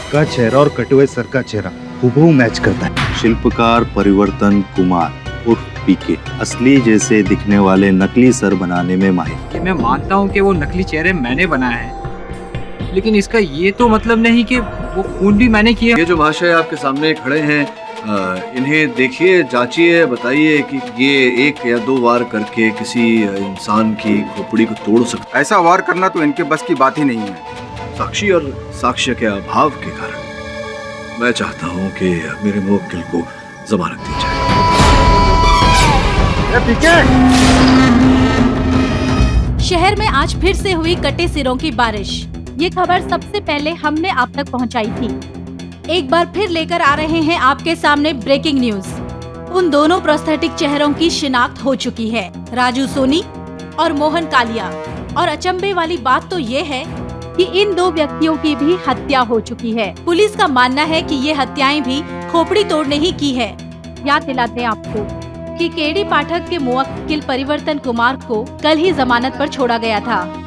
का चेहरा और कटे हुए सर का चेहरा हूबहू मैच करता है। शिल्पकार परिवर्तन कुमार उर्फ पीके असली जैसे दिखने वाले नकली सर बनाने में माहिर। मैं मानता हूँ कि वो नकली चेहरे मैंने बनाए हैं, लेकिन इसका ये तो मतलब नहीं कि वो खून भी मैंने किए। ये जो महाशय आपके सामने खड़े हैं, इन्हें देखिए, जांचिए, बताइए कि ये 1 या 2 वार करके किसी इंसान की खोपड़ी को तोड़ सकता। ऐसा वार करना तो इनके बस की बात ही नहीं है। साक्षी और साक्ष्य के अभाव के कारण मैं चाहता हूँ कि मेरे मुवक्किल को जमानत दी जाए। शहर में आज फिर से हुई कटे सिरों की बारिश। ये खबर सबसे पहले हमने आप तक पहुंचाई थी। एक बार फिर लेकर आ रहे हैं आपके सामने ब्रेकिंग न्यूज। उन दोनों प्रोस्थेटिक चेहरों की शिनाख्त हो चुकी है, राजू सोनी और मोहन कालिया। और अचंभे वाली बात तो ये है कि इन 2 व्यक्तियों की भी हत्या हो चुकी है। पुलिस का मानना है कि ये हत्याएं भी खोपड़ी तोड़ने ही की है। याद दिलाते हैं आपको कि केडी पाठक के मुवक्किल परिवर्तन कुमार को कल ही जमानत पर छोड़ा गया था।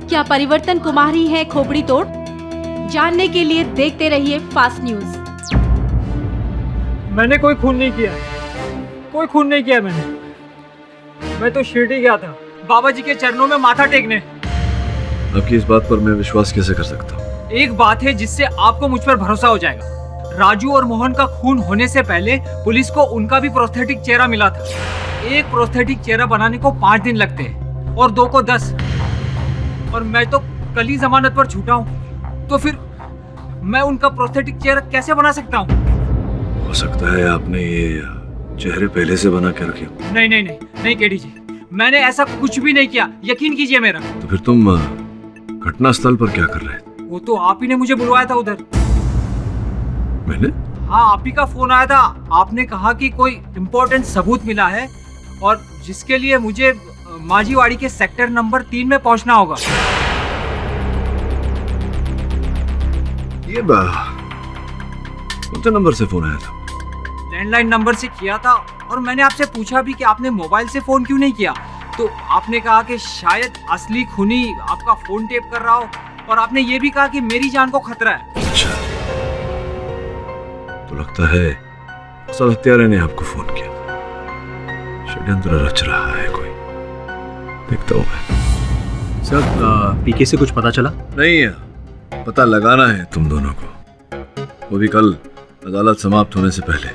क्या परिवर्तन कुमार ही है खोपड़ी तोड़? जानने के लिए देखते रहिए फास्ट न्यूज। मैंने कोई खून नहीं किया, कोई खून नहीं किया मैंने। मैं तो शिरडी गया था बाबा जी के चरणों में माथा टेकने। आपकी इस बात पर मैं विश्वास कैसे कर सकता हूँ? एक बात है जिससे आपको मुझ पर भरोसा हो जाएगा। राजू और मोहन का खून होने से पहले पुलिस को उनका भी प्रोस्थेटिक चेहरा मिला था। एक प्रोस्थेटिक चेहरा बनाने को 5 दिन लगते हैं और 2 को 10। और मैं तो कल ही जमानत पर छूटा हूँ, तो फिर मैं उनका प्रोस्थेटिक चेहरा कैसे बना सकता हूँ? हो सकता है आपने ये चेहरे पहले से बना के रखे। नहीं नहीं नहीं नहीं केडी जी, मैंने ऐसा कुछ भी नहीं किया, यकीन कीजिए मेरा। तो फिर तुम घटना स्थल पर क्या कर रहे थे? वो तो आप ही ने मुझे बुलवाया था उधर। मैंने? हाँ, आप ही का फोन आया था। आपने कहा कि कोई इम्पोर्टेंट सबूत मिला है और जिसके लिए मुझे माझीवाड़ी के सेक्टर नंबर 3 में पहुंचना होगा। ये कौन से नंबर से फोन आया था? लैंडलाइन नंबर से किया था और मैंने आपसे पूछा भी कि आपने मोबाइल से फोन क्यों नहीं किया, तो आपने कहा कि शायद असली खूनी आपका फोन टेप कर रहा हो, और आपने ये भी कहा कि मेरी जान को खतरा है। अच्छा, तो लगता है असल हत्यारे ने आपको फोन किया। षड्यंत्र रच रहा है कोई, देखता हूँ मैं। सर, पीके से कुछ पता चला? नहीं, पता लगाना है तुम दोनों को, वो भी कल अदालत समाप्त होने से पहले।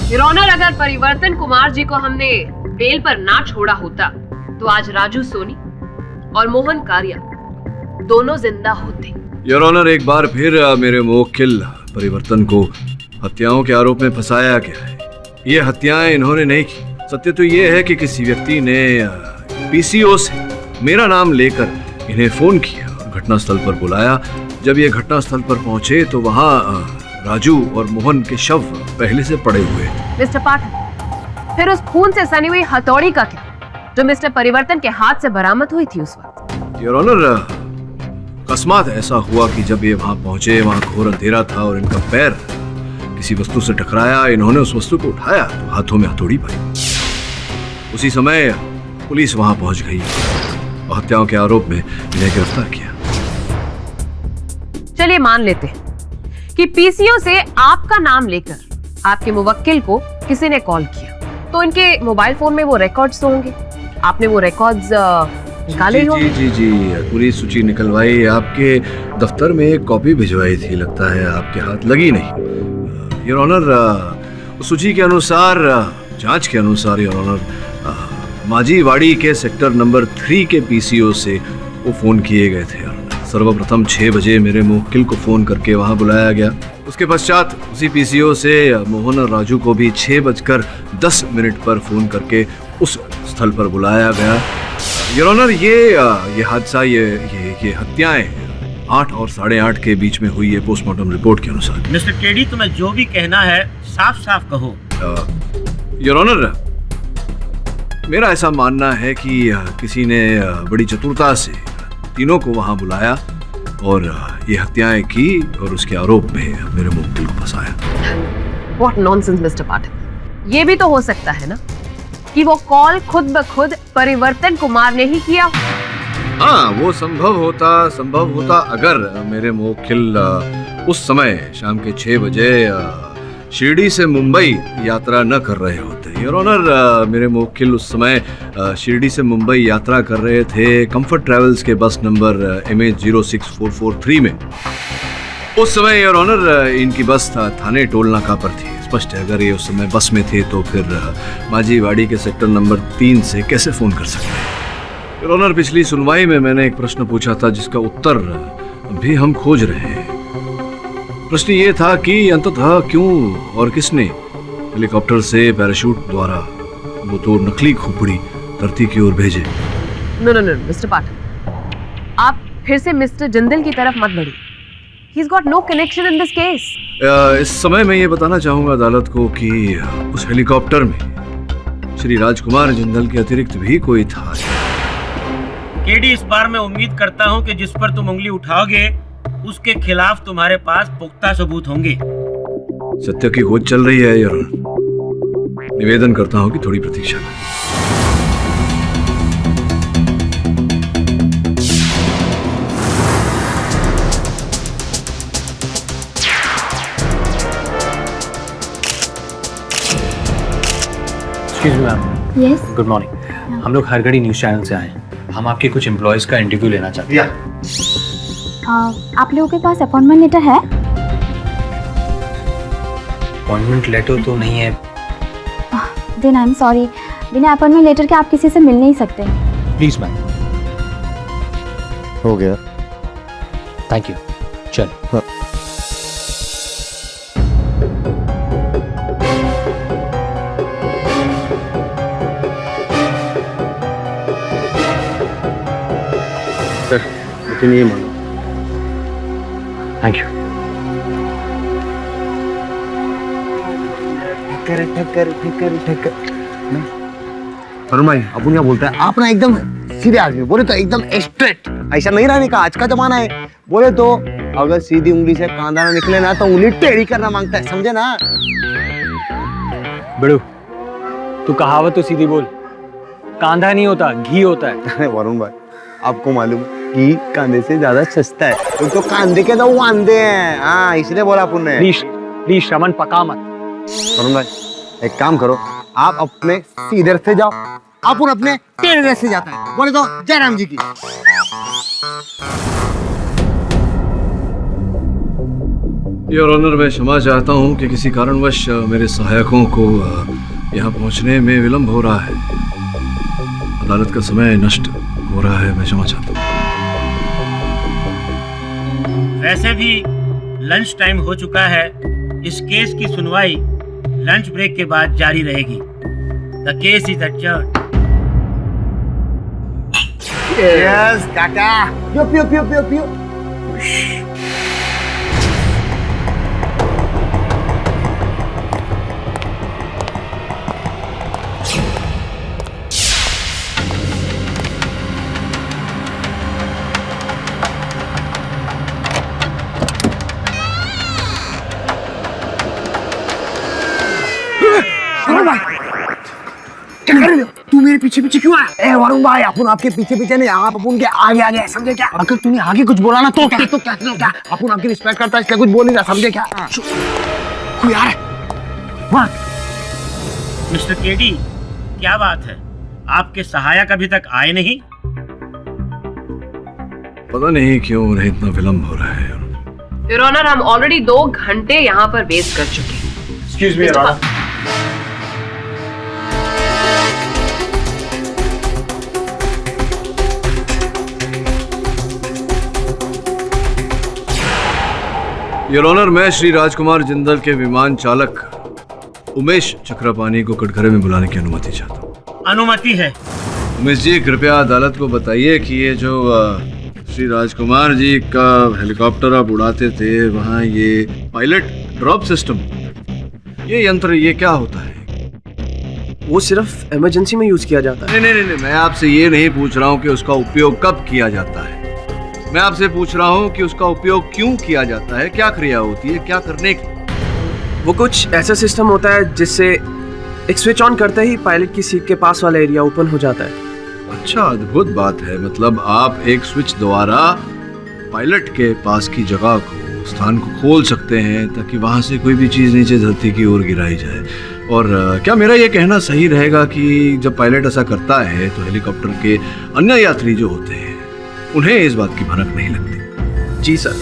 योर ऑनर, अगर परिवर्तन कुमार जी को हमने बेल पर ना छोड़ा होता तो आज राजू सोनी और मोहन कालिया दोनों जिंदा होते। योर ऑनर, एक बार फिर मेरे मुवक्किल परिवर्तन को हत्याओं के आरोप में फंसाया गया है। ये हत्याएं इन्होंने नहीं की। सत्य तो ये है कि किसी व्यक्ति ने पीसीओ से मेरा नाम लेकर इन्हें फोन किया और घटनास्थल पर बुलाया। जब ये घटनास्थल पर पहुंचे तो वहां राजू और मोहन के शव पहले से पड़े हुए। मिस्टर पाठक, फिर उस खून से सनी हुई हथौड़ी का क्या, जो मिस्टर परिवर्तन के हाथ से बरामद हुई थी उस वक्त? योर ऑनर, अकस्मात ऐसा हुआ कि जब ये वहां पहुंचे, वहां घोर अंधेरा था और इनका पैर किसी वस्तु से टकराया। इन्होंने उस वस्तु को उठाया तो हाथों में हथौड़ी पाई। उसी समय पुलिस वहां पहुंच गई और हत्याओं के आरोप में इन्हें गिरफ्तार किया। चलिए मान लेते हैं कि पीसीओ से आपका नाम लेकर आपके मुवक्किल को किसी ने कॉल किया, तो इनके मोबाइल फोन में वो रिकॉर्ड्स होंगे। आपने वो रिकॉर्ड्स निकाले होंगे? जी, पूरी सूची निकलवाई। आपके दफ्तर में एक कॉपी भिजवाई थी, लगता है आपके हाथ लगी नहीं। योर ऑनर, उस सूची के अनुसार, जांच के अनुसार योर ऑनर, माझीवाड़ी के सेक्टर नंबर 3 के पीसीओ से वो फोन किए गए थे। सर्वप्रथम 6 बजे मेरे मुवक्किल को फोन करके वहां बुलाया गया। उसके पश्चात उसी पीसीओ से मोहन और राजू को भी 6:10 पर फोन करके उस स्थल पर बुलाया गया। योर ऑनर, ये हादसा, ये हत्याएं 8 और 8:30 के बीच में हुई है पोस्टमार्टम रिपोर्ट के अनुसार। मिस्टर केडी, तुम्हें जो भी कहना है साफ साफ कहो। योर ऑनर, मेरा ऐसा मानना है कि किसी ने बड़ी चतुरता से तीनों को वहां बुलाया और ये हत्याएं की और उसके आरोप में मेरे मुवक्किल को फंसाया। What nonsense, मिस्टर पाठक। ये भी तो हो सकता है ना कि वो कॉल खुद ब खुद परिवर्तन कुमार ने ही किया? हाँ, वो संभव होता अगर मेरे मुवक्किल उस समय शाम के 6 बजे शिरडी से मुंबई यात्रा न कर रहे होते। योर ऑनर, मेरे मुवक्किल उस समय शिरडी से मुंबई यात्रा कर रहे थे कंफर्ट ट्रेवल्स के बस नंबर MH06443 में। उस समय योर ऑनर इनकी बस थाने टोल नाका पर थी। स्पष्ट है, अगर ये उस समय बस में थे तो फिर माजीवाड़ी के सेक्टर नंबर 3 से कैसे फोन कर सकते? योर ऑनर, पिछली सुनवाई में मैंने एक प्रश्न पूछा था जिसका उत्तर भी हम खोज रहे हैं। प्रश्न ये था कि अंततः क्यों और किसने हेलीकॉप्टर से पैराशूट द्वारा वो तो नकली खोपड़ी धरती की ओर भेजे। नो मिस्टर पाठक, आप फिर से मिस्टर जिंदल की तरफ मत बढ़िए। He's got no connection in this case. इस समय मैं ये बताना चाहूंगा अदालत को कि उस हेलीकॉप्टर में श्री राजकुमार जिंदल के अतिरिक्त भी कोई था। केडी, इस बार मैं उम्मीद करता हूं कि जिस पर तुम उंगली उठाओगे उसके खिलाफ तुम्हारे पास पुख्ता सबूत होंगे। सत्य की खोज चल रही है योर ऑनर। निवेदन करता हूं कि थोड़ी प्रतीक्षा करें। Excuse me ma'am. Yes, good morning. हम लोग हरगढ़ी न्यूज चैनल से आए हैं। हम आपके कुछ एम्प्लॉयज का इंटरव्यू लेना चाहते हैं। आप लोगों के पास अपॉइंटमेंट लेटर है? अपॉइंटमेंट लेटर तो नहीं है। देन आई एम सॉरी, बिना अपॉइंटमेंट लेटर के आप किसी से मिल नहीं सकते। Please ma'am. हो गया। Thank you. चल। सर, मुझे नहीं मालूम। Thank you. अरुण भाई, अपन क्या बोलते हैं, आप ना एकदम सीधे आदमी, बोले तो एकदम स्ट्रेट। ऐसा नहीं रहने का, आज का जमाना है। बोले तो अगर सीधी उंगली से कांदा ना निकले ना तो उंगली टेढ़ी करना मांगता है, समझे ना? बड़ू, तू कहावत तो सीधी बोल। कांधा नहीं होता, घी होता है। अरे वरुण भाई, आपको मालूम कि कांदे से ज्यादा सस्ता है, तो कांदे के दो वांदे हैं। हाँ, इसलिए बोला अपन ने। प्लीज श्रवण, पका मत। वरुण भाई, एक काम करो, आप अपने सीधे से जाओ, अपन अपने टेढ़े से जाता है। बोले तो जयराम जी की। योर ऑनर, मैं क्षमा चाहता हूं कि किसी कारणवश मेरे सहायकों को यहां पहुंचने में विलंब हो रहा है। अदालत का समय नष्ट हो रहा है, मैं क्षमा चाहता हूं। वैसे भी लंच टाइम हो चुका है। इस केस की सुनवाई लंच ब्रेक के बाद जारी रहेगी। The case is adjourned. Yes काका, पियो पियो पियो पियो पियो। क्या कर रहे हो? तू मेरे पीछे पीछे क्यों आया? ए वरुण भाई, अपन आपके पीछे पीछे नहीं, आप अपन के आगे आगे, समझे क्या? अगर तूने आगे कुछ बोला ना तो क्या अपन आपकी रिस्पेक्ट करता है, इसलिए कुछ बोल नहीं रहा, समझे क्या? कोई आ रहा है वहाँ। मिस्टर केडी, क्या बात है, आपके सहायक अभी तक आए नहीं? पता नहीं क्यों उन्हें इतना विलंब हो रहा है। योर ऑनर, हम ऑलरेडी 2 घंटे यहाँ पर वेस्ट कर चुके हैं। Excuse me your honour. Your honour, मैं श्री राजकुमार जिंदल के विमान चालक उमेश चक्रपाणी को कटघरे में बुलाने की अनुमति चाहता हूँ। अनुमति है। उमेश जी, कृपया अदालत को बताइए कि ये जो श्री राजकुमार जी का हेलीकॉप्टर आप उड़ाते थे, वहाँ ये पायलट ड्रॉप सिस्टम, ये यंत्र, ये क्या होता है? वो सिर्फ इमरजेंसी में यूज किया जाता है। नहीं, मैं आपसे ये नहीं पूछ रहा हूँ कि उसका उपयोग कब किया जाता है। मैं आपसे पूछ रहा हूँ कि उसका उपयोग क्यों किया जाता है, क्या क्रिया होती है, क्या करने की? वो कुछ ऐसा सिस्टम होता है जिससे एक स्विच ऑन करते ही पायलट की सीट के पास वाला एरिया ओपन हो जाता है। अच्छा, अद्भुत बात है। मतलब आप एक स्विच द्वारा पायलट के पास की जगह को, स्थान को खोल सकते हैं ताकि वहां से कोई भी चीज नीचे धरती की ओर गिराई जाए। और क्या मेरा ये कहना सही रहेगा कि जब पायलट ऐसा करता है तो हेलीकॉप्टर के अन्य यात्री जो होते हैं उन्हें इस बात की भनक नहीं लगती? जी सर,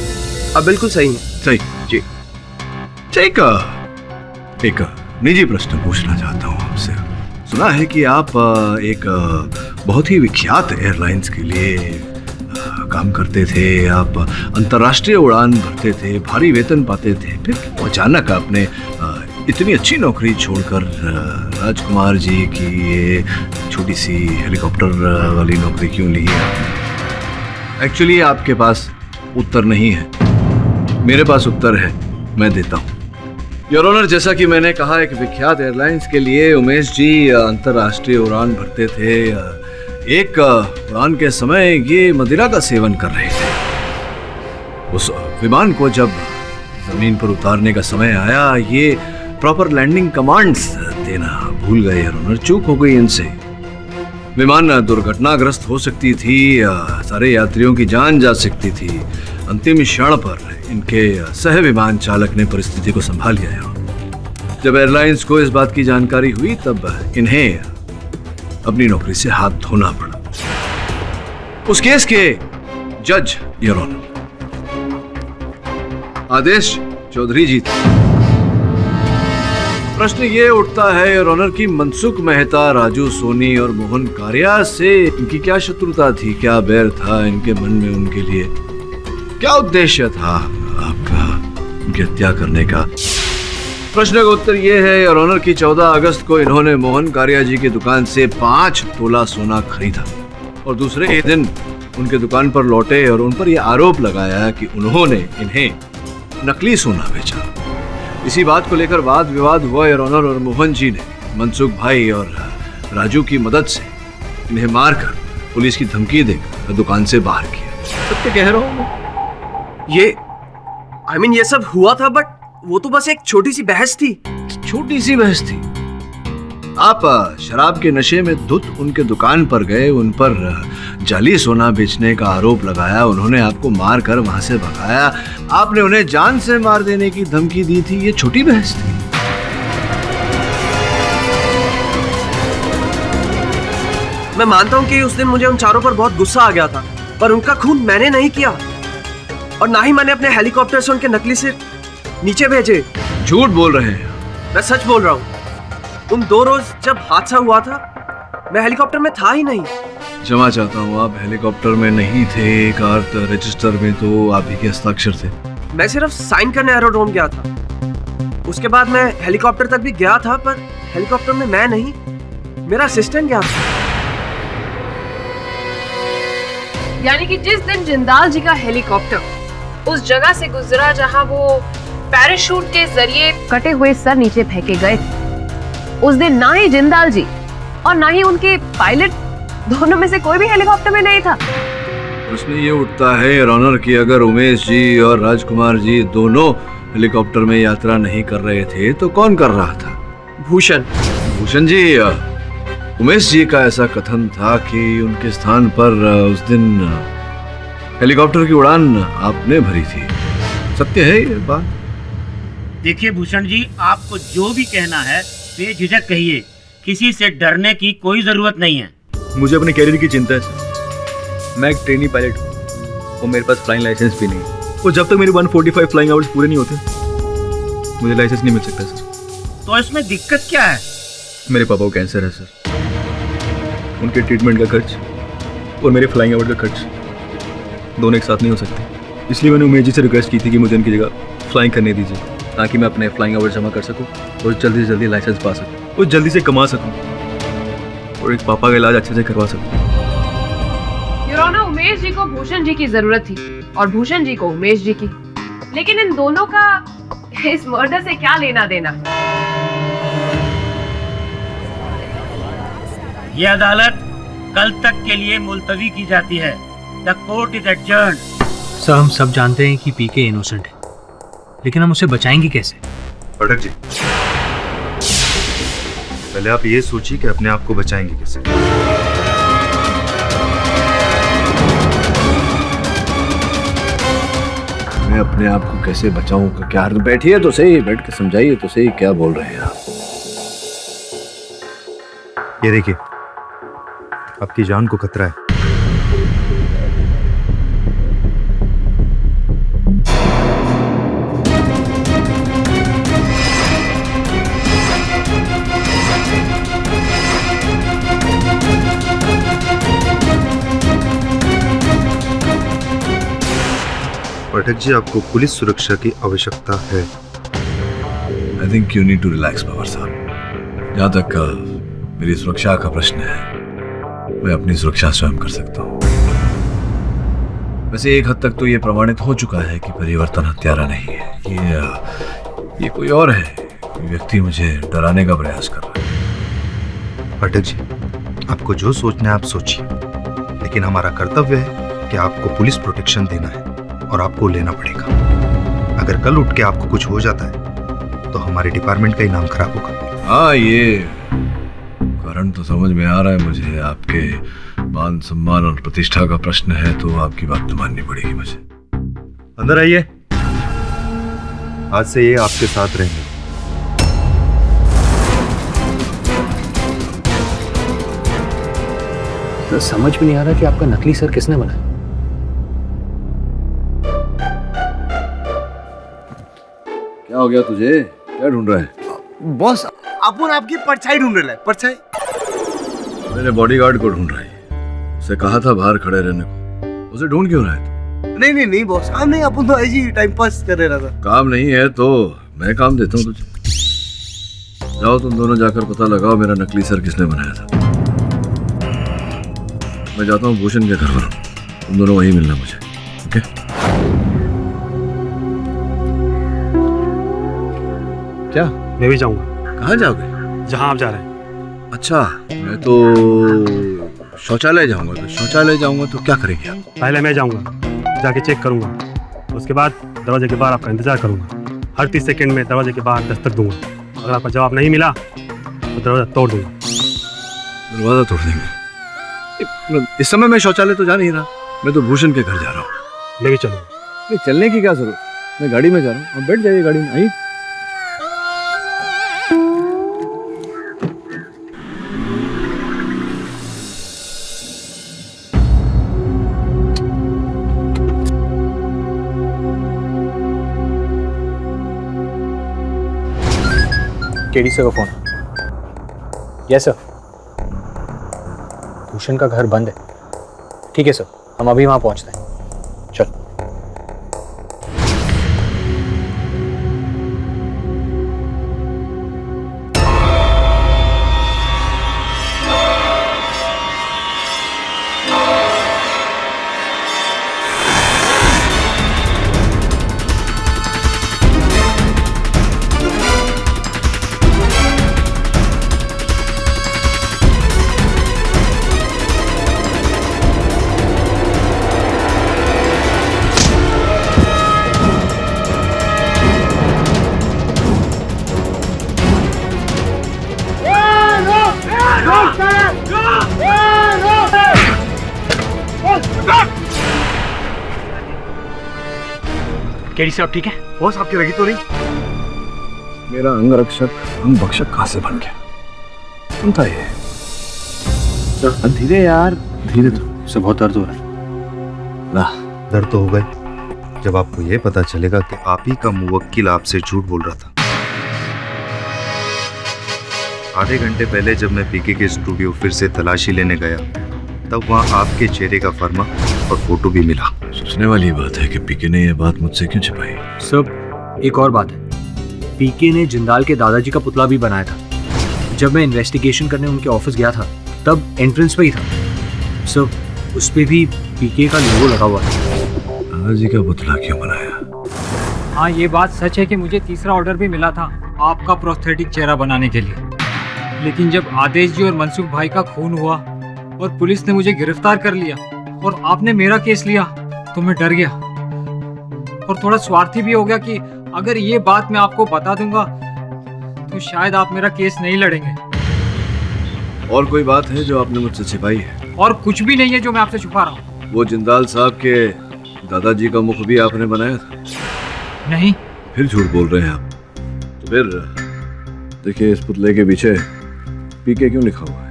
अब बिल्कुल सही है। सही जी। ठीक, एक निजी प्रश्न पूछना चाहता हूँ आपसे। सुना है कि आप एक बहुत ही विख्यात एयरलाइंस के लिए काम करते थे, आप अंतर्राष्ट्रीय उड़ान भरते थे, भारी वेतन पाते थे, फिर अचानक आपने इतनी अच्छी नौकरी छोड़कर राजकुमार जी की ये छोटी सी हेलीकॉप्टर वाली नौकरी क्यों ली है? एक्चुअली आपके पास उत्तर नहीं है, मेरे पास उत्तर है, मैं देता हूँ। योर ऑनर, जैसा कि मैंने कहा, एक विख्यात एयरलाइंस के लिए उमेश जी अंतर्राष्ट्रीय उड़ान भरते थे। एक उड़ान के समय ये मदिरा का सेवन कर रहे थे। उस विमान को जब जमीन पर उतारने का समय आया, ये प्रॉपर लैंडिंग कमांड्स देना भूल गए योर ऑनर, चूक हो गई इनसे। विमान दुर्घटनाग्रस्त हो सकती थी, सारे यात्रियों की जान जा सकती थी। अंतिम क्षण पर इनके सह विमान चालक ने परिस्थिति को संभाल लिया। जब एयरलाइंस को इस बात की जानकारी हुई तब इन्हें अपनी नौकरी से हाथ धोना पड़ा। उस केस के जज योर ऑनर आदेश चौधरी जी थे। प्रश्न ये उठता है योर ऑनर कि मनसुख मेहता, राजू सोनी और मोहन कारिया से इनकी क्या शत्रुता थी, क्या बैर था इनके मन में उनके लिए, क्या उद्देश्य था आपका उनकी हत्या करने का? प्रश्न का उत्तर यह है योर ऑनर कि 14 अगस्त को इन्होंने मोहन कारिया जी की दुकान से 5 तोला सोना खरीदा और दूसरे ही दिन उनके दुकान पर लौटे और उन पर यह आरोप लगाया कि उन्होंने इन्हें नकली सोना बेचा। इसी बात को लेकर वाद विवाद हुआ योर ऑनर और मोहन जी ने मनसुख भाई और राजू की मदद से इन्हें मारकर पुलिस की धमकी देकर दुकान से बाहर किया। सत्य कह रहा हूँ मैं? ये ये सब हुआ था, बट वो तो बस एक छोटी सी बहस थी। छोटी सी बहस थी? आप शराब के नशे में धुत उनके दुकान पर गए, उन पर जाली सोना बेचने का आरोप लगाया, उन्होंने आपको मार कर वहां से भगाया, आपने उन्हें जान से मार देने की धमकी दी थी। ये छोटी बहस थी? मैं मानता हूँ कि उस दिन मुझे उन चारों पर बहुत गुस्सा आ गया था, पर उनका खून मैंने नहीं किया और ना ही मैंने अपने हेलीकॉप्टर से उनके नकली सिर नीचे भेजे। झूठ बोल रहे हैं? मैं सच बोल रहा हूँ। उन 2 रोज जब हादसा हुआ था मैं हेलीकॉप्टर में था ही नहीं। क्षमा चाहता हूँ, आप हेलीकॉप्टर में नहीं थे, कार रजिस्टर में तो आप ही के हस्ताक्षर थे। मैं सिर्फ साइन करने एरोड्रोम गया था। उसके बाद मैं हेलीकॉप्टर तक भी गया था, पर हेलीकॉप्टर में मैं नहीं, मेरा असिस्टेंट गया था। यानी कि जिस दिन जिंदाल जी का हेलीकॉप्टर उस जगह से गुजरा जहां वो पैराशूट के जरिए कटे हुए सर नीचे फेंके गए, उस दिन ना ही जिंदाल जी और ना ही उनके पायलट, दोनों में से कोई भी हेलीकॉप्टर में नहीं था। प्रश्न ये उठता है योर ऑनर कि अगर उमेश जी और राजकुमार जी दोनों हेलीकॉप्टर में यात्रा नहीं कर रहे थे तो कौन कर रहा था? भूषण। भूषण जी, उमेश जी का ऐसा कथन था कि उनके स्थान पर उस दिन हेलीकॉप्टर की उड़ान आपने भरी थी। सत्य है ये बात? देखिए भूषण जी, आपको जो भी कहना है बेझिझक कहिए, किसी से डरने की कोई जरूरत नहीं है। मुझे अपने कैरियर की चिंता है सर। मैं एक ट्रेनी पायलट हूँ और मेरे पास फ्लाइंग लाइसेंस भी नहीं, और जब तक मेरे 145 फ्लाइंग आवर्स पूरे नहीं होते मुझे लाइसेंस नहीं मिल सकता सर। तो इसमें दिक्कत क्या है? मेरे पापा को कैंसर है सर, उनके ट्रीटमेंट का खर्च और मेरे फ्लाइंग आवर का खर्च दोनों एक साथ नहीं हो सकते। इसलिए मैंने उमेश जी से रिक्वेस्ट की थी कि मुझे उनकी जगह फ्लाइंग करने दीजिए, ताकि मैं अपने फ्लाइंग आवर जमा कर सकूं और जल्दी से जल्दी लाइसेंस पा सकूं और जल्दी से कमा सकूं और एक पापा का इलाज अच्छे से करवा सकूं। योर ऑनर, उमेश जी को भूषण जी की जरूरत थी और भूषण जी को उमेश जी की, लेकिन इन दोनों का इस मर्डर से क्या लेना देना? ये अदालत कल तक के लिए मुलतवी की जाती है। The court is adjourned. Sir, हम सब जानते हैं कि पीके इनोसेंट है, लेकिन हम उसे बचाएंगे कैसे? पाठक जी, पहले आप ये सोचिए कि अपने आप को बचाएंगे कैसे। मैं अपने आप को कैसे बचाऊं का क्या? बैठिए तो सही, बैठ के समझाइए तो सही, क्या बोल रहे हैं आप? ये देखिए, आपकी जान को खतरा है। पाठक जी, आपको पुलिस सुरक्षा की आवश्यकता है। I think you need to relax Pawar साहब। जहाँ तक मेरी सुरक्षा का प्रश्न है, मैं अपनी सुरक्षा स्वयं कर सकता हूँ। वैसे एक हद तक तो ये प्रमाणित हो चुका है कि परिवर्तन हत्यारा नहीं है। ये कोई और है। ये व्यक्ति मुझे डराने का प्रयास कर रहा है। पाठक जी, आपको जो सोचना है आप सोचिए, लेकिन हमारा कर्तव्य है कि आपको पुलिस प्रोटेक्शन देना है और आपको लेना पड़ेगा। अगर कल उठ के आपको कुछ हो जाता है तो हमारे डिपार्टमेंट का ही नाम खराब होगा। हाँ, ये कारण तो समझ में आ रहा है मुझे। आपके मान सम्मान और प्रतिष्ठा का प्रश्न है तो आपकी बात तो माननी पड़ेगी मुझे। अंदर आइए। आज से ये आपके साथ रहेंगे। तो समझ में नहीं आ रहा कि आपका नकली सर किसने बनाया। क्या हो गया तुझे? क्या ढूंढ रहा है? बॉस, अपन आपकी परछाई ढूंढ रहा है। परछाई? मेरे बॉडीगार्ड को ढूंढ रहा है। उसे कहा था बाहर खड़े रहने को। उसे ढूंढ क्यों रहा है तू? नहीं बॉस, काम नहीं, अपन तो ऐसे ही टाइम पास कर रहा था। काम नहीं है तो मैं काम देता हूँ तुझे। जाओ तुम दोनों जाकर पता लगाओ मेरा नकली सर किसने बनाया था। मैं जाता हूँ भूषण के घर पर। तुम दोनों वहीं मिलना मुझे, ओके? क्या? मैं भी जाऊंगा। कहाँ जाओगे? जहां आप जा रहे हैं। अच्छा, मैं तो शौचालय जाऊंगा। तो शौचालय जाऊंगा तो क्या करेंगे आप? पहले मैं जाऊंगा, जाके चेक करूंगा। उसके बाद दरवाजे के बाहर आपका इंतजार करूंगा। हर 30 सेकंड में दरवाजे के बाहर दस्तक दूंगा। अगर आपका जवाब नहीं मिला तो दरवाजा तोड़ दूंगा। दरवाजा तोड़ देंगे? इस समय मैं शौचालय तो जा नहीं रहा। मैं तो भूषण के घर जा रहा हूँ। मैं भी चलूंगा। नहीं, चलने की क्या जरूरत? मैं गाड़ी में जा रहा हूँ। आप बैठ जाइए गाड़ी में। आइए। केडी सर का फोन। Yes sir. भूषण का घर बंद है। ठीक है सर, हम अभी वहां पहुंचते हैं। चल। केडी साहब ठीक है? बॉस, आपकी लगी तो नहीं? मेरा अंगरक्षक अंग भक्षक कहाँ से बन गया? कौन था ये? धीरे यार, धीरे। तो सब बहुत दर्द हो रहा है। ना, दर्द तो होगा ही जब आपको ये पता चलेगा कि आप ही का मुवक्किल आपसे झूठ बोल रहा था। आधे घंटे पहले जब मैं पीके के स्टूडियो फिर से तलाशी लेने गया, तब वहाँ आपके चेहरे का फर्मा और फोटो भी मिला। सोचने वाली बात है कि पीके ने ये बात मुझसे क्यों छिपाई? सब एक और बात है, पीके ने जिंदाल के दादाजी का पुतला भी बनाया था। जब मैं इन्वेस्टिगेशन करने उनके ऑफिस गया था तब एंट्रेंस पे ही था। सब उस पे भी पीके का लोगो लगा हुआ था। दादाजी का पुतला क्यों बनाया? हाँ, ये बात सच है कि मुझे तीसरा ऑर्डर भी मिला था आपका प्रोस्थेटिक चेहरा बनाने के लिए। लेकिन जब आदेश जी और मनसुख भाई का खून हुआ और पुलिस ने मुझे गिरफ्तार कर लिया और आपने मेरा केस लिया तो मैं डर गया और थोड़ा स्वार्थी भी हो गया कि अगर ये बात मैं आपको बता दूंगा तो शायद आप मेरा केस नहीं लड़ेंगे। और कोई बात है जो आपने मुझसे छिपाई है? और कुछ भी नहीं है जो मैं आपसे छुपा रहा हूँ। वो जिंदाल साहब के दादाजी का मुख भी आपने बनाया था? नहीं। फिर झूठ बोल रहे हैं आप। तो फिर देखिए, इस पुतले के पीछे पीके क्यों लिखा हुआ है?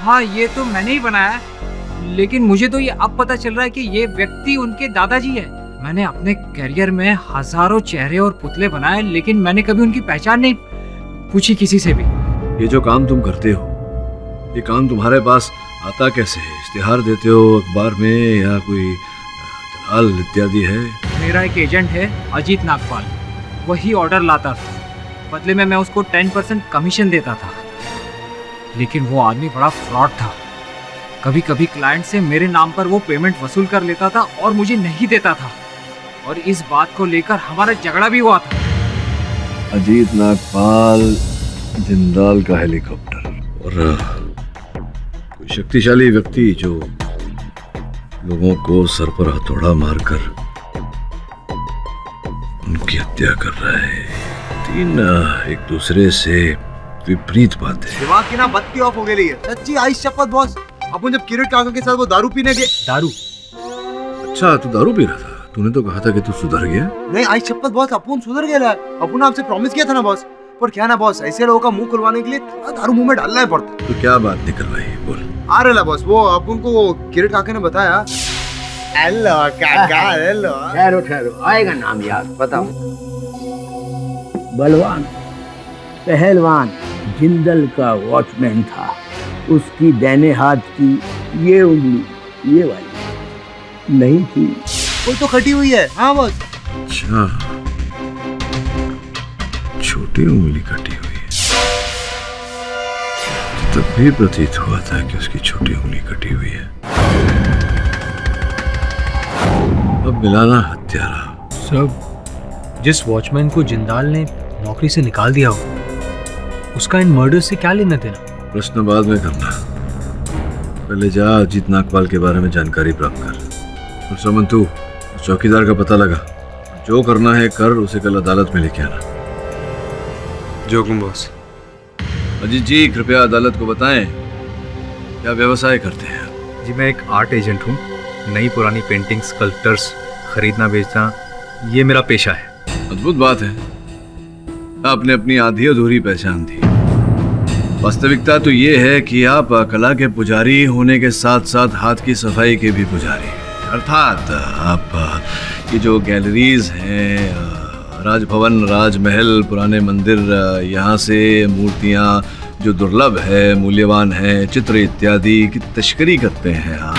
हाँ, ये तो मैंने ही बनाया है, लेकिन मुझे तो ये अब पता चल रहा है कि ये व्यक्ति उनके दादाजी है। मैंने अपने करियर में हजारों चेहरे और पुतले बनाए, लेकिन मैंने कभी उनकी पहचान नहीं पूछी किसी से भी। ये जो काम तुम करते हो, ये काम तुम्हारे पास आता कैसे है? इश्तिहार देते हो अखबार में या कोई दलाल इत्यादि है? मेरा एक एजेंट है अजीत नागपाल, वही ऑर्डर लाता था, बदले में मैं उसको 10% कमीशन देता था। लेकिन वो आदमी बड़ा फ्रॉड था। कभी कभी क्लाइंट से मेरे नाम पर वो पेमेंट वसूल कर लेता था और मुझे नहीं देता था, और इस बात को लेकर हमारा झगड़ा भी हुआ था। अजीत नागपाल, जिंदाल का हेलीकॉप्टर और कोई शक्तिशाली व्यक्ति जो लोगों को सर पर हथौड़ा मारकर उनकी हत्या कर रहा है। तीन एक दूसरे से विपरीत बातें। दिमाग की ना बत्ती ऑफ हो गई है। सच्ची आई शपथ बॉस, अपन जब किरण काका के साथ वो दारू पीने गए। दारू? अच्छा, तू दारू पी रहा था? तूने तो कहा था कि तू सुधर गया। नहीं आई शपथ बॉस, अपन सुधर गया। अपन आपसे प्रॉमिस किया था ना बॉस। पर क्या ना बॉस, ऐसे लोगों का मुंह खुलवाने के लिए थोड़ा दारू मुंह में डालना ही पड़ता। तो क्या बात निकल रही, बोल। आ रहा बॉस, वो अपन को किरण काका ने बताया। हेलो काका, हेलो। ठहरो ठहरो, आएगा नाम याद, बताओ। बलवान पहलवान जिंदल का वॉचमैन था। उसकी दाहिने हाथ की ये उंगली, ये वाली नहीं थी। कोई तो कटी हुई है। हाँ बॉस। अच्छा, छोटी उंगली कटी हुई है। तब भी प्रतीत हुआ था कि उसकी छोटी उंगली कटी हुई है। अब मिलाना हत्यारा। सर, जिस वॉचमैन को जिंदाल ने नौकरी से निकाल दिया हो, उसका इन मर्डर से क्या लेना देना? प्रश्न बाद में करना, पहले जा अजीत नागपाल के बारे में जानकारी प्राप्त कर। और समन, तू चौकीदार का पता लगा, जो करना है कर, उसे कल अदालत में लेके आना। जो हुकुम बॉस। अजीत जी, कृपया अदालत को बताएं क्या व्यवसाय करते हैं? जी, मैं एक आर्ट एजेंट हूँ। नई पुरानी पेंटिंग्स, स्कल्पचर्स खरीदना बेचना, ये मेरा पेशा है। अद्भुत बात है, आपने अपनी आधी अधूरी पहचान दी। वास्तविकता तो ये है कि आप कला के पुजारी होने के साथ साथ हाथ की सफाई के भी पुजारी हैं। अर्थात आप ये जो गैलरीज हैं, राजभवन, राजमहल, पुराने मंदिर, यहाँ से मूर्तियाँ जो दुर्लभ है, मूल्यवान है, चित्र इत्यादि की तस्करी करते हैं आप।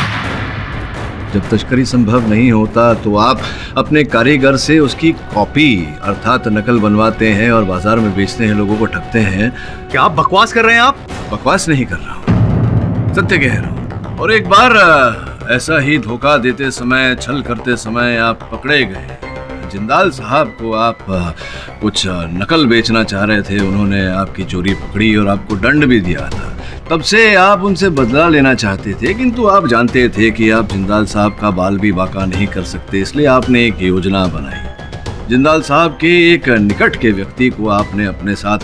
जब तस्करी संभव नहीं होता तो आप अपने कारीगर से उसकी कॉपी अर्थात नकल बनवाते हैं और बाजार में बेचते हैं, लोगों को ठगते हैं। क्या आप बकवास कर रहे हैं? आप बकवास नहीं कर रहा हूँ, सत्य कह रहा हूँ। और एक बार ऐसा ही धोखा देते समय, छल करते समय आप पकड़े गए। जिंदाल साहब को आप कुछ नकल बेचना चाह रहे थे, उन्होंने आपकी चोरी पकड़ी और आपको दंड भी दिया था। तब से आप उनसे बदला लेना चाहते थे, किंतु आप जानते थे कि आप जिंदाल साहब का बाल भी बाका नहीं कर सकते, इसलिए आपने एक योजना बनाई। जिंदाल साहब के एक निकट के व्यक्ति को आपने अपने साथ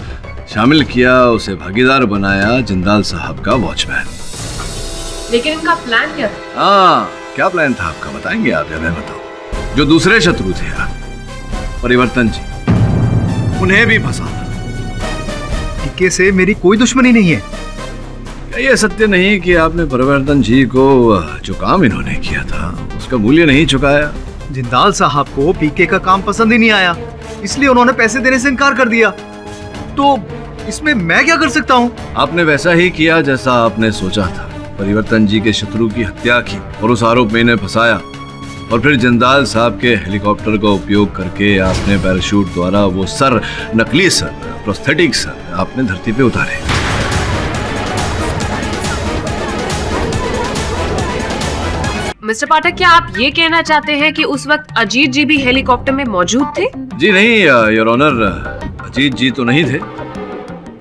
शामिल किया, उसे भागीदार बनाया, जिंदाल साहब का वॉचमैन। लेकिन इनका प्लान क्या था? हाँ, क्या प्लान था आपका, बताएंगे आप या मैं बताऊं? जो दूसरे शत्रु थे आप, परिवर्तन जी, उन्हें भी फंसाना। पीके से मेरी कोई दुश्मनी नहीं है। क्या ये सत्य नहीं कि आपने परिवर्तन जी को जो काम इन्होंने किया था उसका मूल्य नहीं चुकाया? जिंदाल साहब को पीके का काम पसंद ही नहीं आया, इसलिए उन्होंने पैसे देने से इनकार कर दिया। तो इसमें मैं क्या कर सकता हूँ? आपने वैसा ही किया जैसा आपने सोचा था। परिवर्तन जी के शत्रु की हत्या की और उस आरोप में इन्हें फंसाया, और फिर जिंदाल साहब के हेलीकॉप्टर का उपयोग करके आपने पैराशूट द्वारा वो सर, नकली सर, प्रोस्थेटिक सर आपने धरती पे उतारे। मिस्टर पाठक, क्या आप ये कहना चाहते हैं कि उस वक्त अजीत जी भी हेलीकॉप्टर में मौजूद थे? जी नहीं, योर ऑनर, अजीत जी तो नहीं थे,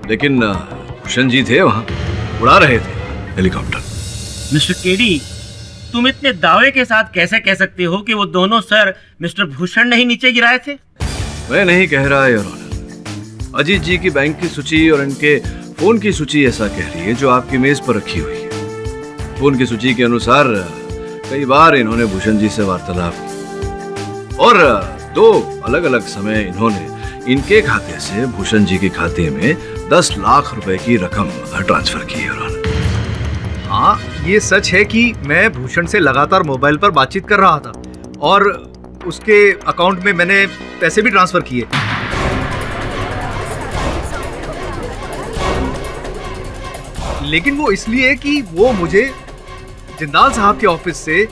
लेकिन भूषण जी थे, वहाँ उड़ा रहे थे हेलीकॉप्टर। मिस्टर केडी, तुम इतने दावे के साथ कैसे कह सकते हो कि वो दोनों सर मिस्टर भूषण ने ही नीचे गिराए थे? मैं नहीं कह रहा योर ऑनर। अजीत जी की बैंक की सूची और इनके फोन की सूची ऐसा कह रही है जो आपकी मेज पर रखी हुई है। फोन की सूची के अनुसार कई बार इन्होंने भूषण जी से वार्तालाप की और 2 अलग-अलग समय इन्होंने इनके खाते से भूषण जी के खाते में 10 लाख रुपए की रकम ट्रांसफर की है। हाँ, ये सच है कि मैं भूषण से लगातार मोबाइल पर बातचीत कर रहा था और उसके अकाउंट में मैंने पैसे भी ट्रांसफर किए। लेकिन वो इसलिए कि वो मुझे जिंदाल साहब के ऑफिस से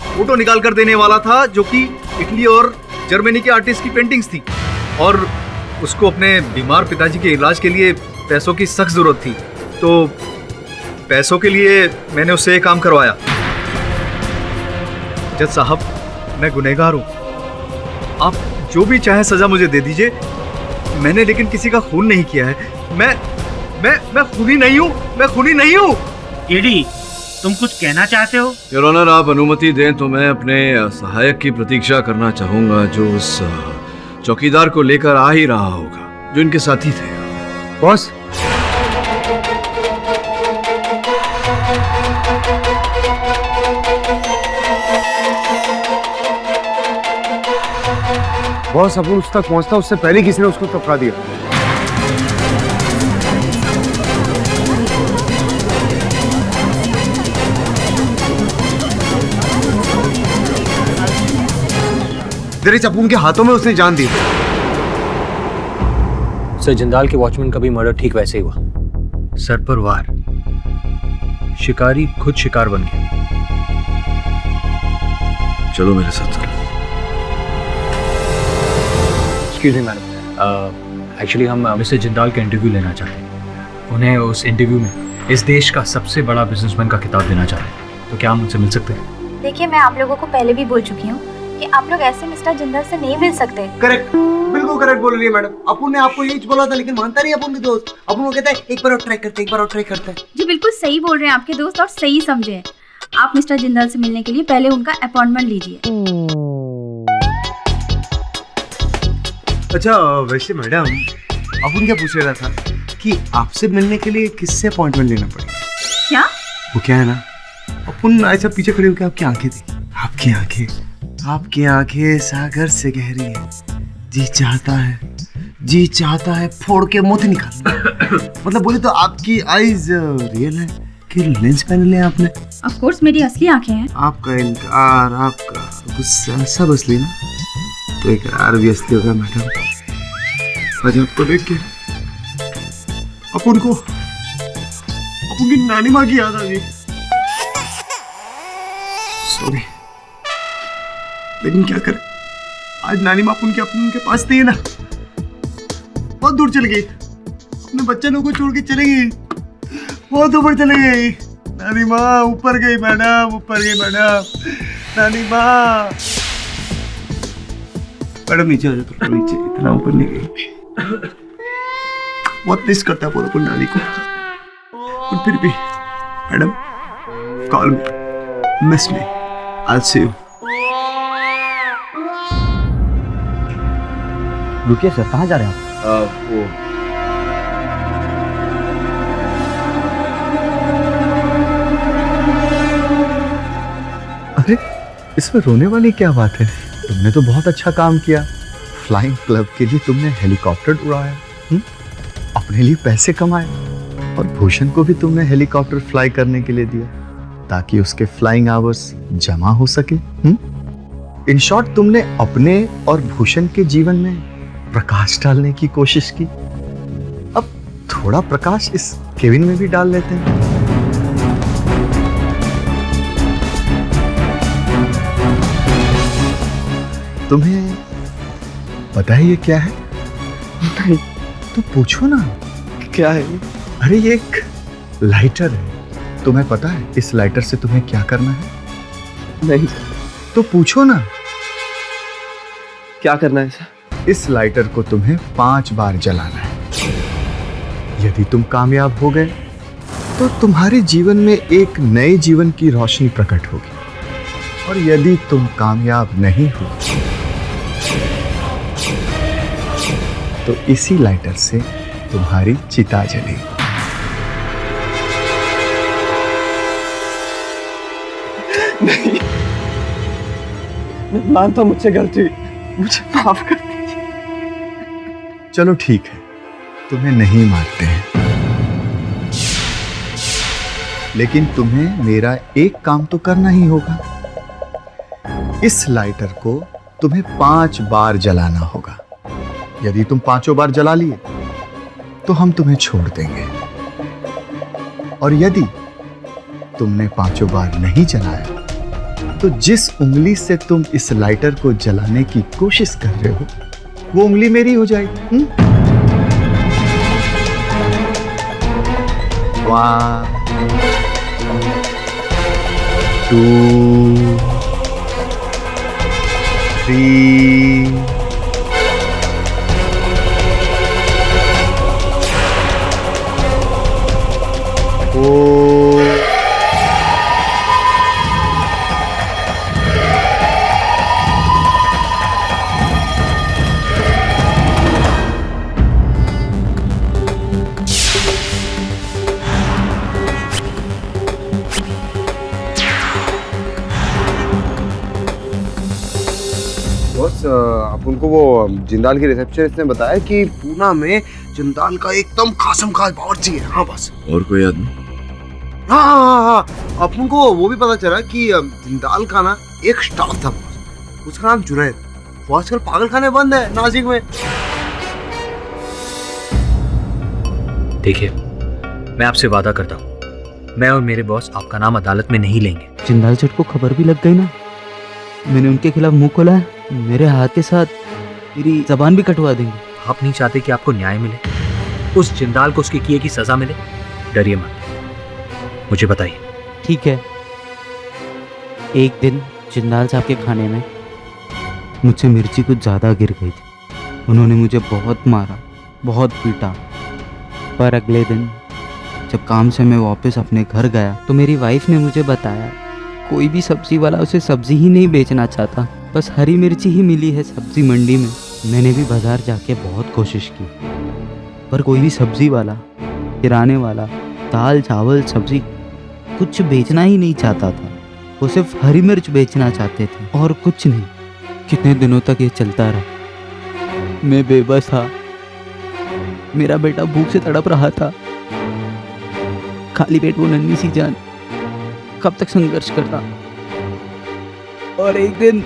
फोटो निकाल कर देने वाला था जो कि इटली और जर्मनी के आर्टिस्ट की पेंटिंग्स थी और उसको अपने बीमार पिताजी के इलाज के लिए पैसों की सख्त जरूरत थी। तो पैसों के लिए मैंने उससे ये काम करवाया। जज साहब, मैं गुनहगार हूं, आप जो भी चाहे सजा मुझे दे दीजिए। मैंने लेकिन किसी का खून नहीं किया है। मैं खूनी नहीं हूं, मैं खूनी नहीं हूं। ईडी, तुम कुछ कहना चाहते हो? योर ऑनर, आप अनुमति दें तो मैं अपने सहायक की प्रतीक्षा करना चाहूंगा जो उस चौकीदार को लेकर आ ही रहा होगा जो इनके साथी थे। बॉस, बॉस, अपन उस तक पहुंचता उससे पहले किसी ने उसको टपका दिया। अपन के हाथों में उसने जान दी। सर, जिंदाल के वॉचमैन का भी मर्डर ठीक वैसे ही हुआ। सर पर वार, शिकारी खुद शिकार बन गया। चलो मेरे साथ चलो। एक्सक्यूज मी मैडम, एक्चुअली हम मिस्टर जिंदाल का इंटरव्यू लेना चाहते हैं। उन्हें उस इंटरव्यू में इस देश का सबसे बड़ा बिजनेसमैन का खिताब देना चाहते हैं। तो क्या हम उनसे मिल सकते हैं? देखिए, मैं आप लोगों को पहले भी बोल चुकी हूँ कि आप लोग ऐसे मिस्टर जिंदाल से नहीं मिल सकते। करेक्ट, बिल्कुल करेक्ट बोल रही है मैडम। अपन ने आपको यही बोला था लेकिन मानता नहीं अपन के दोस्त। अपन वो कहता है एक बार और ट्राई करते, एक बार और ट्राई करते हैं। जी बिल्कुल सही बोल रहे हैं आपके दोस्त और सही समझे हैं। आप मिस्टर जिंदाल से मिलने के लिए पहले उनका अपॉइंटमेंट लीजिए। अच्छा, वैसे मैडम अपन क्या पूछ रहा था कि आपसे मिलने के लिए किससे अपॉइंटमेंट लेना पड़ेगा? क्या? वो क्या है ना, अपन ऐसा पीछे खड़े होकर आपकी आंखें थी। आपकी आंखें सागर से गहरी है। जी चाहता है फोड़ के मोती निकाल। मतलब बोले तो आपकी आईज रियल है कि लेंस पहन लिया आपने? ऑफ कोर्स मेरी असली आंखें हैं। आपका इनकार, आपका गुस्सा सब असली ना, तो इकरार भी असली होगा मैडम। आज आपको देख के अपन की नानी माँ की याद आ गई। सॉरी, लेकिन क्या करें, आज नानी माँ अपन के पास नहीं है ना, बहुत दूर चल गई। अपने बच्चे लोगों को छोड़ के चले गई, बहुत ऊपर चले गई। नानी माँ ऊपर गई मैडम, नानी माँ। मैडम नीचे आ जाओ, थोड़ा नीचे, इतना ऊपर नहीं गई। बहुत मिस करता है पूरा नानी को। और फिर भी madam, call me, miss me, I see you. रुकिए सर, कहाँ जा रहे हैं आप? अरे, इसमें रोने वाली क्या बात है? तुमने तो बहुत अच्छा काम किया। फ्लाइंग क्लब के लिए तुमने हेलीकॉप्टर उड़ाया, अपने लिए पैसे कमाए और भूषण को भी तुमने हेलीकॉप्टर फ्लाई करने के लिए दिया ताकि उसके फ्लाइंग आवर्स जमा हो सके। इन शॉर्ट, तुमने अपने और भूषण के जीवन में प्रकाश डालने की कोशिश की। अब थोड़ा प्रकाश इस केबिन में भी डाल लेते हैं। तुम्हें पता है ये क्या है? नहीं। तो पूछो ना, क्या है? अरे ये एक लाइटर है। तुम्हें पता है इस लाइटर से तुम्हें क्या करना है? नहीं। तो पूछो ना, क्या करना है सर? इस लाइटर को तुम्हें 5 बार जलाना है। यदि तुम कामयाब हो गए तो तुम्हारे जीवन में एक नए जीवन की रोशनी प्रकट होगी, और यदि तुम कामयाब नहीं हो तो इसी लाइटर से तुम्हारी चिता जलेगी। नहीं, मैं मानता हूं मुझसे गलती हुई, मुझे माफ कर दीजिए। चलो ठीक है, तुम्हें नहीं मारते हैं, लेकिन तुम्हें मेरा एक काम तो करना ही होगा। इस लाइटर को तुम्हें 5 बार जलाना होगा। यदि तुम 5 बार जला लिए तो हम तुम्हें छोड़ देंगे, और यदि तुमने 5 बार नहीं जलाया तो जिस उंगली से तुम इस लाइटर को जलाने की कोशिश कर रहे हो वो उंगली मेरी हो जाएगी। 1 2 3 4 बॉस, आप उनको वो जिंदाल की रिसेप्शनिस्ट ने बताया कि पूना में जिंदाल का एकदम खासम खास बावर्ची है। हाँ बस। और कोई आदमी? हाँ हाँ हाँ हाँ, अब उनको वो भी पता चला कि जिंदाल का ना एक स्टाफ था बॉस, उसका नाम जुनैद। वो आजकल पागल खाने बंद है नासिक में। देखिए, मैं आपसे वादा करता हूँ, मैं और मेरे बॉस आपका नाम अदालत में नहीं लेंगे। जिंदाल सेठ को खबर भी लग गई ना, मैंने उनके खिलाफ मुंह खोला है, मेरे हाथ के साथ मेरी जबान भी कटवा देंगे। आप नहीं चाहते कि आपको न्याय मिले, उस जिंदाल को उसके किए की सजा मिले? डरिए मत, मुझे बताइए। ठीक है, एक दिन जिंदाल साहब के खाने में मुझसे मिर्ची कुछ ज़्यादा गिर गई थी। उन्होंने मुझे बहुत मारा, बहुत पीटा, पर अगले दिन जब काम से मैं वापस अपने घर गया तो मेरी वाइफ ने मुझे बताया कोई भी सब्जी वाला उसे सब्जी ही नहीं बेचना चाहता, बस हरी मिर्ची ही मिली है सब्जी मंडी में। मैंने भी बाजार जाके बहुत कोशिश की, पर कोई भी सब्जी वाला, किराने वाला दाल चावल सब्जी कुछ बेचना ही नहीं चाहता था। वो सिर्फ हरी मिर्च बेचना चाहते थे और कुछ नहीं। कितने दिनों तक ये चलता रहा। मैं बेबस था, मेरा बेटा भूख से तड़प रहा था, खाली पेट वो नन्ही सी जान कब तक संघर्ष करता। और एक दिन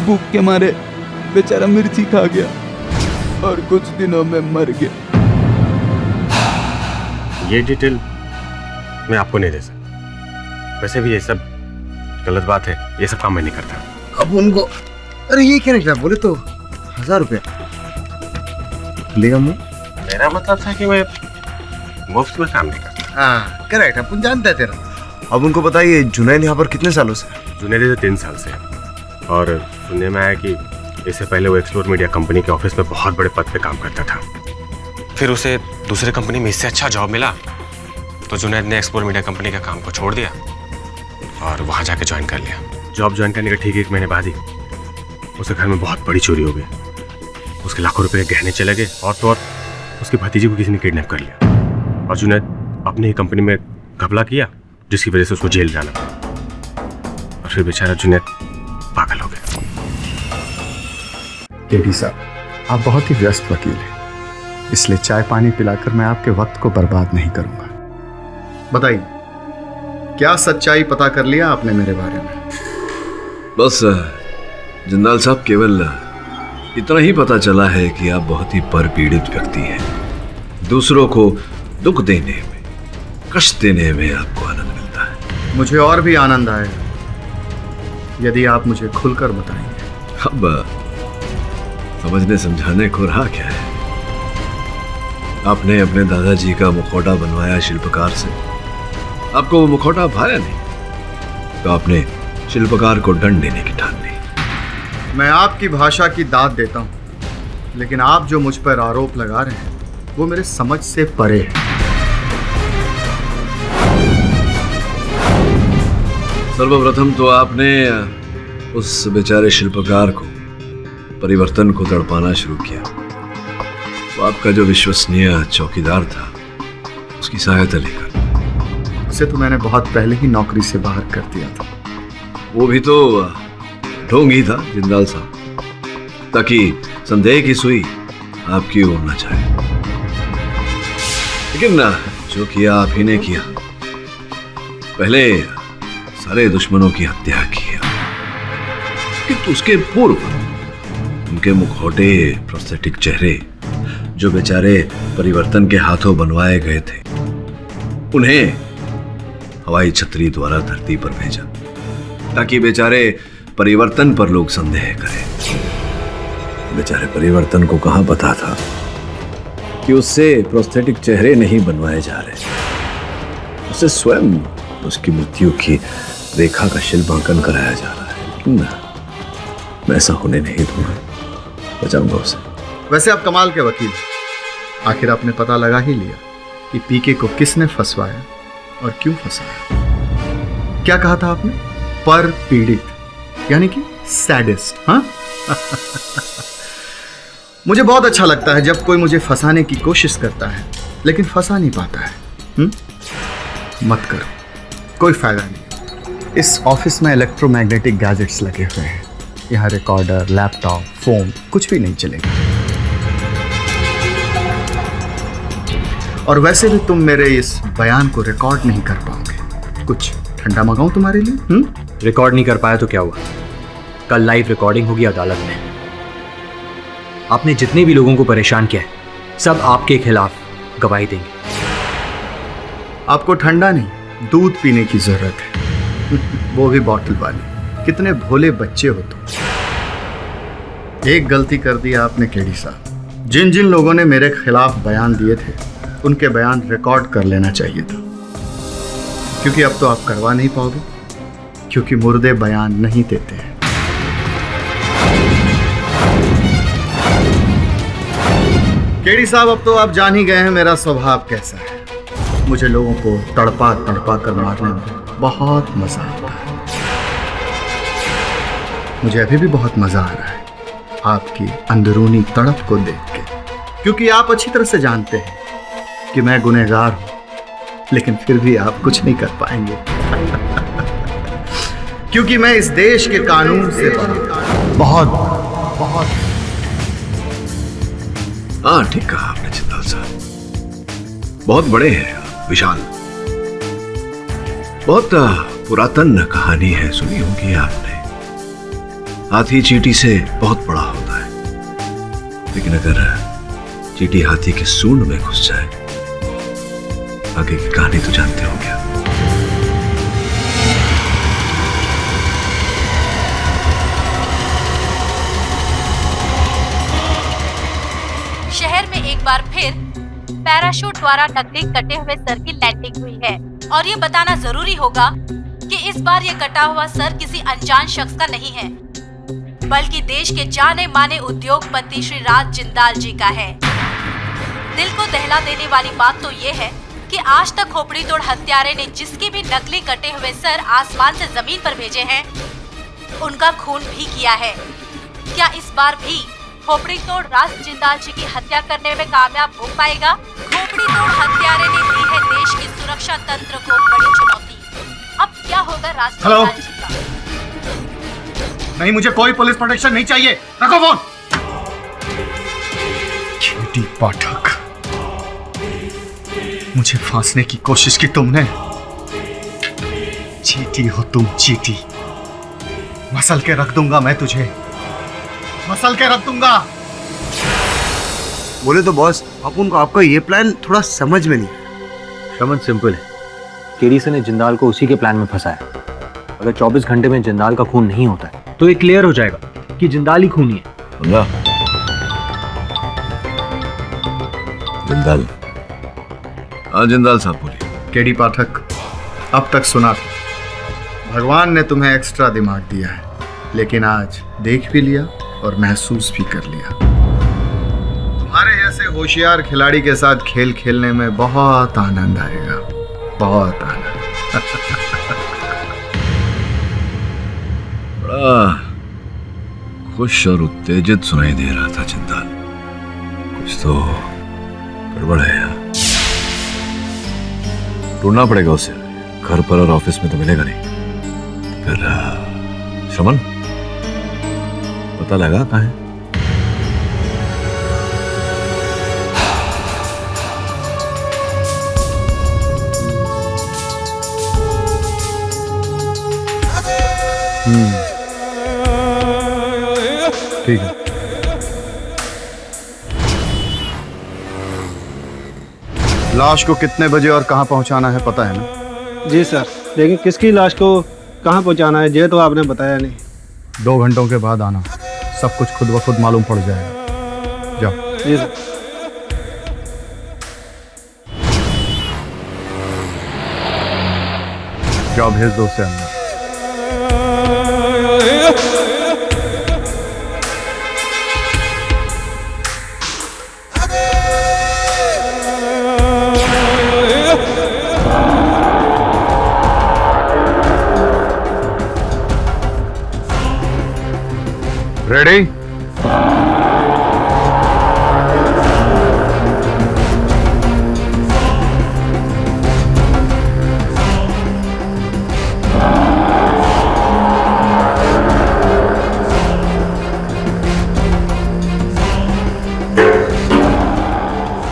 भूख के मारे बेचारा मिर्ची खा गया और कुछ दिनों में मर गया। ये डिटेल मैं आपको नहीं दे सकता। वैसे भी ये सब गलत बात है, ये सब काम मैं नहीं करता। अब उनको अरे ये क्या निकला, बोले तो 1000 रुपया लेगा। मेरा मतलब था कि मैं मुफ्त में काम नहीं करता। हाँ करेक्ट, अपन जानते हैं तेरा। अब उनको बताइए जुनैद यहाँ पर कितने सालों से? जुनैद से 3 साल से, और सुनने में आया कि इससे पहले वो एक्सप्लोर मीडिया कंपनी के ऑफिस में बहुत बड़े पद पे काम करता था। फिर उसे दूसरे कंपनी में इससे अच्छा जॉब मिला तो जुनैद ने एक्सप्लोर मीडिया कंपनी का काम को छोड़ दिया और वहाँ जाके ज्वाइन कर लिया। जॉब ज्वाइन करने के ठीक 1 महीने बाद ही उसके घर में बहुत बड़ी चोरी हो गई। उसके लाखों रुपए के गहने चले गए और तो और उसकी भतीजी को किसी ने किडनैप कर लिया और जुनैद अपनी ही कंपनी में घपला किया, जिसकी वजह से उसको जेल जाना पड़ा। और फिर बेचारा जुनैद पागल हो गया। केडी साहब, आप बहुत ही व्यस्त वकील हैं, इसलिए चाय पानी पिलाकर मैं आपके वक्त को बर्बाद नहीं करूंगा। बताइए, क्या सच्चाई पता कर लिया आपने मेरे बारे में? बस जिंदाल साहब, केवल इतना ही पता चला है कि आप बहुत ही परपीड़ित व्यक्ति हैं। दूसरों को दुख देने में, कष्ट देने में आपको आनंद मिलता है। मुझे और भी आनंद आएगा यदि आप मुझे खुलकर बताएंगे। अब समझने समझाने को रहा क्या है? आपने अपने दादाजी का मुखौटा बनवाया शिल्पकार से, आपको वो मुखौटा भाया नहीं तो आपने शिल्पकार को दंड देने की ठान ली। मैं आपकी भाषा की दाद देता हूं, लेकिन आप जो मुझ पर आरोप लगा रहे हैं वो मेरे समझ से परे है। सर्वप्रथम तो आपने उस बेचारे शिल्पकार को, परिवर्तन को तड़पाना शुरू किया। वो आपका जो विश्वसनीय चौकीदार था उसकी सहायता लेकर। उसे तो मैंने बहुत पहले ही नौकरी से बाहर कर दिया था। वो भी तो ढोंगी था जिंदाल साहब, ताकि संदेह की सुई आपकी ओर न जाए। लेकिन जो किया आप ही ने किया। पहले सारे दुश्मनों की हत्या की, लेकिन उसके पूर्व उनके मुखौटे, प्रोस्थेटिक चेहरे जो बेचारे परिवर्तन के हाथों बनवाए गए थे, उन्हें हवाई छतरी द्वारा धरती पर भेजा ताकि बेचारे परिवर्तन पर लोग संदेह करें। बेचारे परिवर्तन को कहां पता था कि उससे प्रोस्थेटिक चेहरे नहीं बनवाए जा रहे, उसे स्वयं उसकी मृत्यु की रेखा का शिल्पांकन कराया जा रहा है। लेकिन मैं ऐसा होने नहीं दूंगा, बचाऊंगा उसे। वैसे आप कमाल के वकील हैं। आखिर आपने पता लगा ही लिया कि पीके को किसने फंसवाया और क्यों फंसाया। क्या कहा था आपने? पर पीड़ित, यानी कि सैडिस्ट। हाँ मुझे बहुत अच्छा लगता है जब कोई मुझे फंसाने की कोशिश करता है लेकिन फंसा नहीं पाता है। मत करो, कोई फायदा नहीं। इस ऑफिस में इलेक्ट्रोमैग्नेटिक गैजेट्स लगे हुए हैं। यहाँ रिकॉर्डर, लैपटॉप, फोन कुछ भी नहीं चलेगा। और वैसे भी तुम मेरे इस बयान को रिकॉर्ड नहीं कर पाओगे। कुछ ठंडा मंगाऊं तुम्हारे लिए? रिकॉर्ड नहीं कर पाया तो क्या हुआ? कल लाइव रिकॉर्डिंग होगी अदालत में। आपने जितने भी लोगों को परेशान किया है सब आपके खिलाफ गवाही देंगे। आपको ठंडा नहीं, दूध पीने की जरूरत है, वो भी बॉटल वाली। कितने भोले बच्चे हो तुम। एक गलती कर दी आपने केडी साहब। जिन जिन लोगों ने मेरे खिलाफ बयान दिए थे उनके बयान रिकॉर्ड कर लेना चाहिए था, क्योंकि अब तो आप करवा नहीं पाओगे, क्योंकि मुर्दे बयान नहीं देते हैं। केडी साहब, अब तो आप जान ही गए हैं मेरा स्वभाव कैसा है। मुझे लोगों को तड़पा तड़पा कर मारने में बहुत मजा आता है। मुझे अभी भी बहुत मजा आ रहा है आपकी अंदरूनी तड़प को देख के, क्योंकि आप अच्छी तरह से जानते हैं कि मैं गुनहगार हूं, लेकिन फिर भी आप कुछ नहीं कर पाएंगे क्योंकि मैं इस देश के कानून से बहुत बहुत। हाँ, ठीक कहा आपने जिंदाल साहब। बहुत बड़े हैं, विशाल। बहुत पुरातन कहानी है, सुनी होगी आपने। हाथी चींटी से बहुत बड़ा होता है, लेकिन अगर चींटी हाथी के सूंड में घुस जाए, आगे की कहानी तो जानते हो क्या। शहर में एक बार फिर पैराशूट द्वारा नकली कटे हुए सर की लैंडिंग हुई है और ये बताना जरूरी होगा कि इस बार ये कटा हुआ सर किसी अनजान शख्स का नहीं है, बल्कि देश के जाने माने उद्योगपति श्री राज जिंदाल जी का है। दिल को दहला देने वाली बात तो ये है कि आज तक खोपड़ी तोड़ हत्यारे ने जिसके भी नकली कटे हुए सर आसमान से जमीन पर भेजे हैं, उनका खून भी किया है। क्या इस बार भी खोपड़ी तोड़ राज जिंदाल जी की हत्या करने में कामयाब हो पाएगा? खोपड़ी तोड़ हत्यारे ने दी है देश के सुरक्षा तंत्र को बड़ी चुनौती। अब क्या होगा राज जिंदाल जी का? नहीं, मुझे कोई पुलिस प्रोटेक्शन नहीं चाहिए। रखो फोन। केडी पाठक, मुझे फांसने की कोशिश की तुमने। चीटी हो तुम, चीटी। मसल के रख दूंगा मैं तुझे, मसल के रख दूंगा। बोले तो बॉस, अपुन को आपका ये प्लान थोड़ा समझ में नहीं। समझ सिंपल है। केडी से ने जिंदाल को उसी के प्लान में फंसाया। अगर 24 घंटे में जिंदाल का खून नहीं होता है तो ये क्लियर हो जाएगा कि जिंदाल ही खूनी है। जिंदाल। हाँ जिंदाल साहब बोलिए। केडी पाठक, अब तक सुना था भगवान ने तुम्हें एक्स्ट्रा दिमाग दिया है, लेकिन आज देख भी लिया और महसूस भी कर लिया। तुम्हारे जैसे होशियार खिलाड़ी के साथ खेल खेलने में बहुत आनंद आएगा, बहुत आनंद। बड़ा खुश और उत्तेजित सुनाई दे रहा था जिंदाल। कुछ तो गड़बड़ है यार, ढूंढना पड़ेगा उसे। घर पर और ऑफिस में तो मिलेगा नहीं। फिर श्रमन पता लगा कहाँ है? ठीक है। लाश को कितने बजे और कहां पहुंचाना है पता है ना? जी सर, लेकिन किसकी लाश को कहां पहुंचाना है ये तो आपने बताया नहीं। 2 घंटों के बाद आना, सब कुछ खुद ब खुद मालूम पड़ जाएगा। जाओ। जी सर। जाओ भेज दो उसे अंदर। रेडी?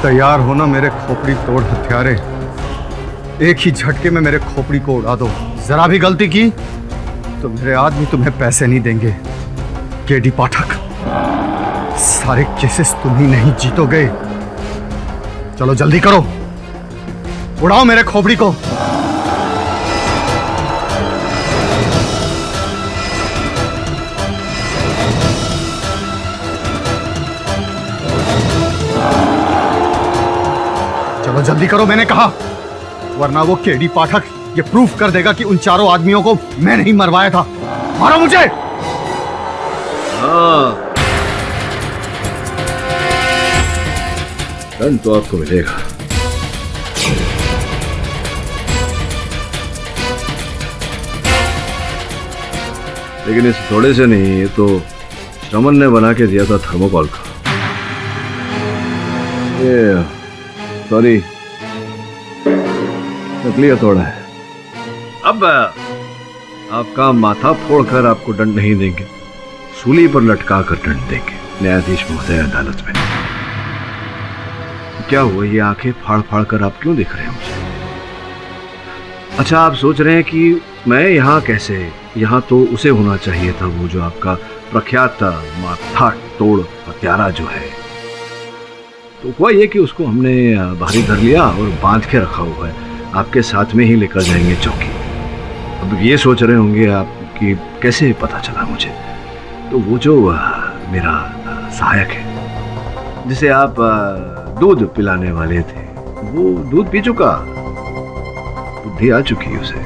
तैयार होना मेरे खोपड़ी तोड़ हत्यारे। एक ही झटके में मेरे खोपड़ी को उड़ा दो। जरा भी गलती की तो मेरे आदमी तुम्हें पैसे नहीं देंगे। केडी पाठक, सारे केसेस तुम ही नहीं जीतोगे। चलो जल्दी करो, उड़ाओ मेरे खोपड़ी को। चलो जल्दी करो मैंने कहा, वरना वो केडी पाठक ये प्रूफ कर देगा कि उन चारों आदमियों को मैं नहीं मरवाया था। मारो मुझे। धन तो आपको मिलेगा, लेकिन इस थोड़े से नहीं, ये तो श्रमन ने बना के दिया था थर्मोकॉल का। ये सॉरी, नकली हथौड़ा है। अब आपका माथा फोड़कर आपको दंड नहीं देंगे, सूली पर लटका कर दंड देंगे न्यायाधीश महोदय अदालत में। क्या हुआ, ये आंखें फाड़ फाड़ कर आप क्यों देख रहे हैं मुझे? अच्छा, आप सोच रहे हैं कि मैं यहाँ कैसे? यहाँ तो उसे होना चाहिए था, वो जो आपका प्रख्यात माथा तोड़ हत्यारा जो है। तो हुआ ये कि उसको हमने बाहरी धर लिया और बांध के रखा हुआ है, आपके साथ में ही लेकर जाएंगे चौकी। अब ये सोच रहे होंगे आप कि कैसे पता चला मुझे। तो वो जो मेरा सहायक है, जिसे आप दूध पिलाने वाले थे, वो दूध पी चुका, बुद्धि आ चुकी उसे।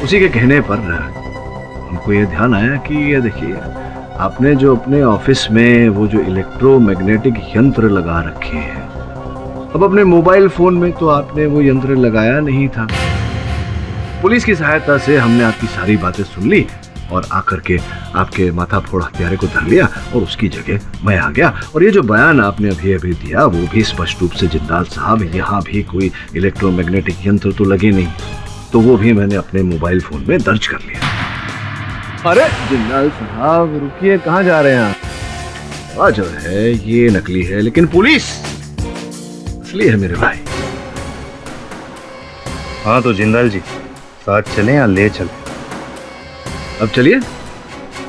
उसी के कहने पर हमको ये ध्यान आया कि ये देखिए, आपने जो अपने ऑफिस में वो जो इलेक्ट्रोमैग्नेटिक यंत्र लगा रखे हैं, अब अपने मोबाइल फोन में तो आपने वो यंत्र लगाया नहीं था। पुलिस की सहायता से हमने आपकी सारी बातें सुन ली और आकर के आपके माथा फोड़ हत्यारे को धर लिया और उसकी जगह मैं आ गया। और ये जो बयान आपने अभी अभी दिया, वो भी स्पष्ट रूप से, जिंदाल साहब यहाँ भी कोई इलेक्ट्रोमैग्नेटिक यंत्र तो लगे नहीं, तो वो भी मैंने अपने मोबाइल फोन में दर्ज कर लिया। अरे जिंदाल साहब रुकिए, कहाँ जा रहे हैं आप? जो है ये नकली है, लेकिन पुलिस असली है मेरे भाई। हाँ तो जिंदाल जी, साथ चलें या ले चलें? अब चलिए।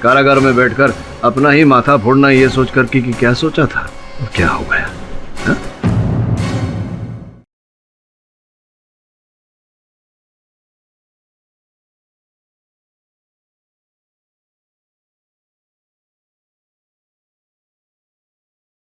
कारागार में बैठकर अपना ही माथा फोड़ना, ये सोचकर कि क्या सोचा था और क्या हो गया।